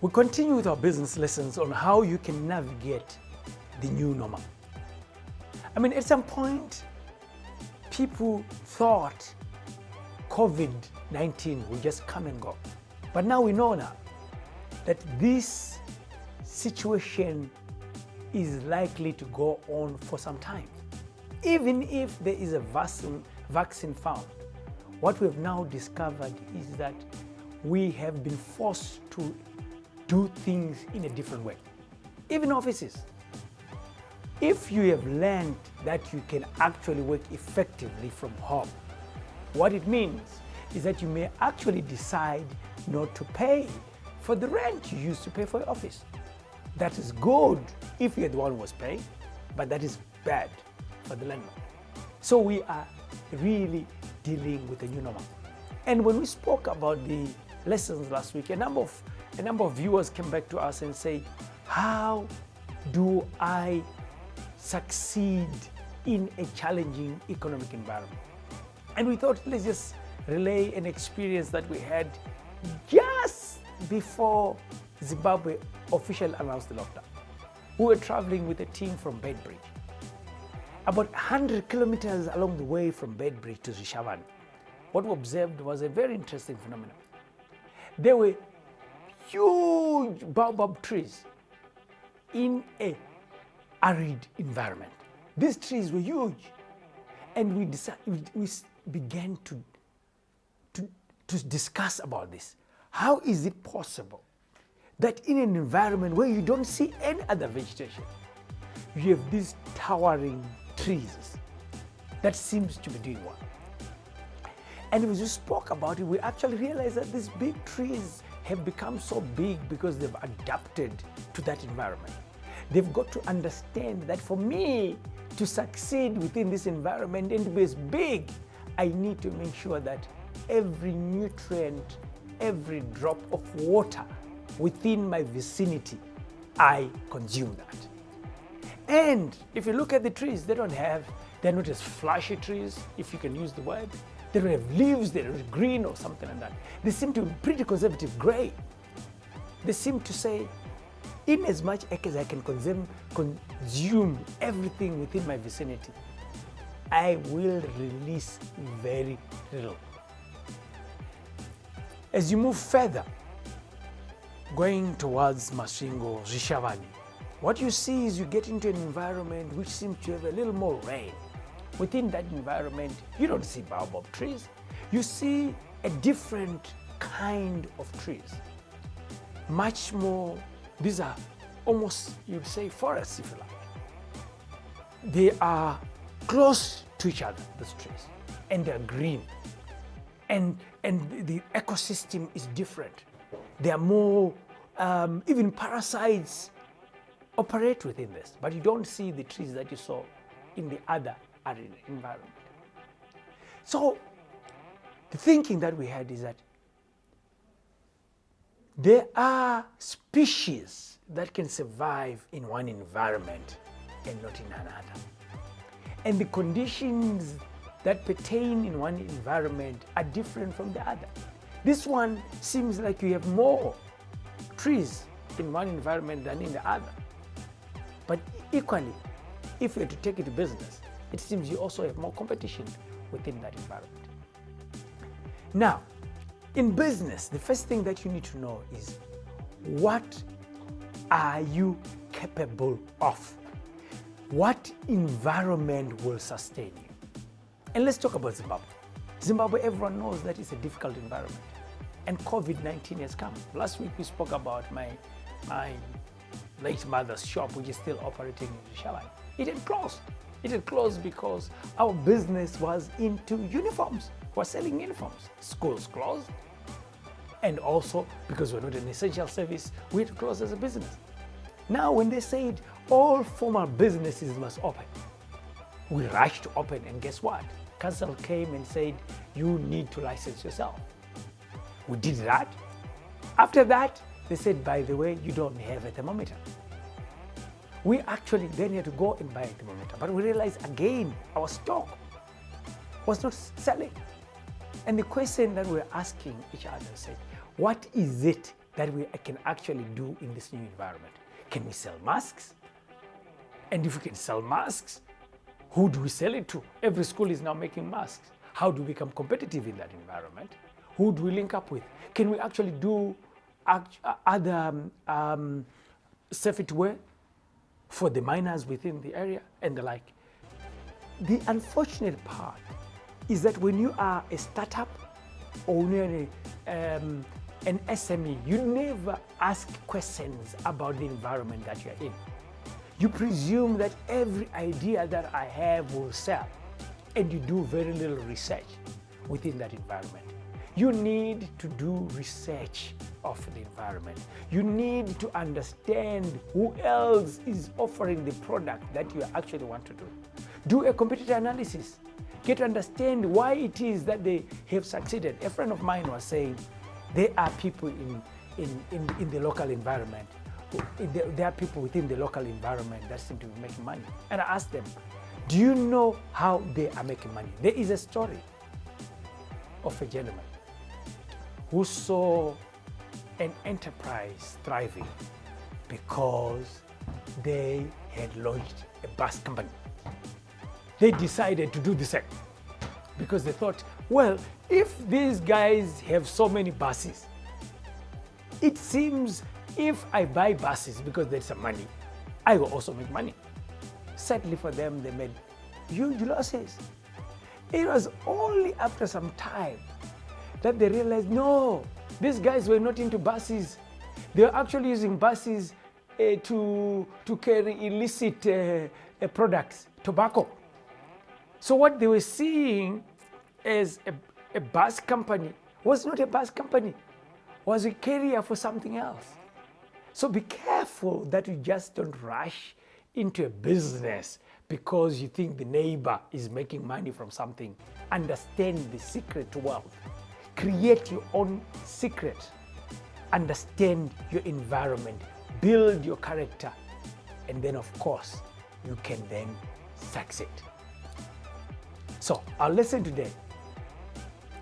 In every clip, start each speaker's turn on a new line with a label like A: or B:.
A: We continue with our business lessons on how you can navigate the new normal. I mean, at some point, people thought COVID-19 would just come and go. But now we know now that this situation is likely to go on for some time. Even if there is a vaccine found, what we have now discovered is that we have been forced to do things in a different way. Even offices. If you have learned that you can actually work effectively from home, what it means is that you may actually decide not to pay for the rent you used to pay for your office. That is good if you're the one who was paying, but that is bad for the landlord. So we are really dealing with a new normal. And when we spoke about the lessons last week, a number of viewers came back to us and say, how do I succeed in a challenging economic environment? And we thought, let's just relay an experience that we had just before Zimbabwe officially announced the lockdown. We were traveling with a team from Bedbridge. About 100 kilometers along the way from Bedbridge to Zhishavani, what we observed was a very interesting phenomenon. There were huge baobab trees in an arid environment. These trees were huge, and we began to discuss about this. How is it possible that in an environment where you don't see any other vegetation, you have these towering trees that seems to be doing well? And as we spoke about it, we actually realized that these big trees have become so big because they've adapted to that environment. They've got to understand that for me to succeed within this environment and to be as big, I need to make sure that every nutrient, every drop of water within my vicinity, I consume that. And if you look at the trees, they're not as flashy trees, if you can use the word. They don't have leaves, they're green or something like that. They seem to be pretty conservative gray. They seem to say, in as much as I can consume everything within my vicinity, I will release very little. As you move further, going towards Masvingo, Zhishavani, what you see is you get into an environment which seems to have a little more rain. Within that environment, you don't see baobab trees. You see a different kind of trees. Much more, these are almost, you'd say, forests, if you like. They are close to each other, these trees, and they're green. And the ecosystem is different. There are more, even parasites operate within this, but you don't see the trees that you saw in the other arid environment. So the thinking that we had is that there are species that can survive in one environment and not in another. And the conditions that pertain in one environment are different from the other. This one seems like you have more trees in one environment than in the other. But equally, if you were to take it to business, it seems you also have more competition within that environment. Now, in business, the first thing that you need to know is, what are you capable of? What environment will sustain you? And let's talk about Zimbabwe. Zimbabwe, everyone knows that it's a difficult environment. And COVID-19 has come. Last week we spoke about my late mother's shop, which is still operating in Zhishavani. It had closed. It had closed because our business was into uniforms. We're selling uniforms. Schools closed. And also, because we're not an essential service, we had to close as a business. Now, when they said all formal businesses must open, we rushed to open, and guess what? Council came and said, you need to license yourself. We did that. After that, they said, by the way, you don't have a thermometer. We actually then had to go and buy a thermometer, but we realized again, our stock was not selling. And the question that we're asking each other said, what is it that we can actually do in this new environment? Can we sell masks? And if we can sell masks, who do we sell it to? Every school is now making masks. How do we become competitive in that environment? Who do we link up with? Can we actually do other safety wear for the miners within the area and the like? The unfortunate part is that when you are a startup or when you're an SME, you never ask questions about the environment that you're in. You presume that every idea that I have will sell, and you do very little research within that environment. You need to do research of the environment. You need to understand who else is offering the product that you actually want to do. Do a competitor analysis. Get to understand why it is that they have succeeded. A friend of mine was saying there are people in the local environment. There are people within the local environment that seem to be making money. And I asked them, do you know how they are making money? There is a story of a gentleman who saw an enterprise thriving because they had launched a bus company. They decided to do the same because they thought, well, if these guys have so many buses, it seems if I buy buses because there's some money, I will also make money. Sadly for them, they made huge losses. It was only after some time that they realized, no, these guys were not into buses. They were actually using buses to carry illicit products, tobacco. So what they were seeing as a bus company was not a bus company, was a carrier for something else. So be careful that you just don't rush into a business because you think the neighbor is making money from something. Understand the secret wealth. Create your own secret. Understand your environment. Build your character. And then, of course, you can then succeed. So our lesson today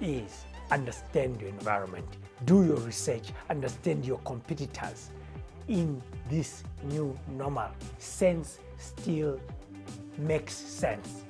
A: is understand your environment. Do your research. Understand your competitors. In this new normal, sense still makes sense.